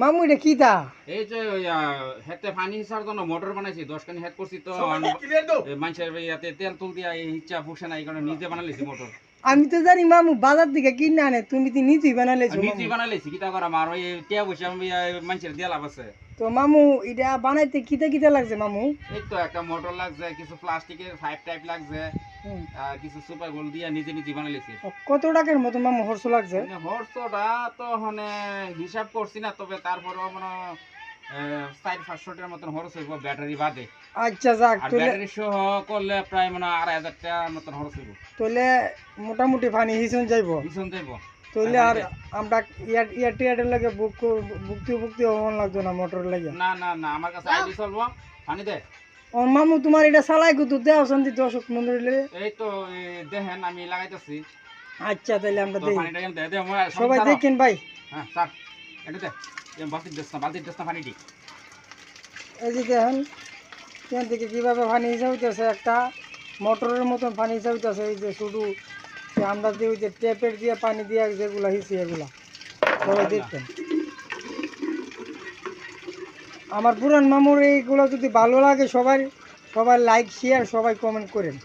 মামু এটা কি তা? এই যে হেতে পানি হিসার জন্য মোটর বানাইছি 10 খানি হেড করছি তো মানুষের ইয়াতে তেল তুল দিয়া এই ইচ্ছা ফুসে না এই কারণে নিজে বানাইছি মোটর। আমি তো জানি মামু বাজার থেকে কিনে আনে, তুমি তো নিজেই বানাইলেছো মামু। নিজে বানাইছি কিটা করা আর ওই টিয়া বসে আমি মানুষের দিয়া লাভ আছে। তো মামু এটা বানাইতে কিতা কিতা লাগছে মামু? এই তো একটা মোটর লাগছে, কিছু প্লাস্টিকের পাইপ টাইপ লাগছে, হুম। আর কিছু সুপার গোল দিয়া নিজে নিজে বানাইছি। কত টাকার মতো মামু খরচ লাগছে? হর্সটা তো মানে হিসাব করছি না, তবে তারপরেও মানে 400-500 টাকার মতন খরচ হইব ব্যাটারি বাদে। আচ্ছা যাক, আর তাহলে ব্যাটারি সহ করলে প্রায় মানে 2500 টাকার মতন খরচ হইব। তাহলে মোটামুটি পানি হিসন যাইব। ভীষণ যাইব। তাহলে আর আমরা ইয়ার লাগে ভুক্তি হওয়ার লাগতো না মোটর লাগে। না না না, আমার কাছে আইডি চলবো। পানি দে। ও মামু তোমার এটা চালাই কত দেওয়া শান্তি দর্শক মন্ডলী? এই তো দেখেন আমি লাগাইতেছি। আচ্ছা তাহলে আমরা তো দেখি, পানিটা কেন দে দে সবাই দেখেন ভাই। হ্যাঁ স্যার, এটা দে। বালতির দেশ না পানিটি। এই যে দেখেন এখান থেকে কীভাবে পানি হিসাব হইতেছে, একটা মোটরের মতন পানি হিসাব হইতেছে। এই যে শুধু আমরা যে ওই যে ট্যাপের দিয়ে পানি দিয়ে যেগুলো হিসি এগুলা সবাই দেখতেন। আমার পুরান মামুর এইগুলো যদি ভালো লাগে সবাই লাইক শেয়ার সবাই কমেন্ট করেন।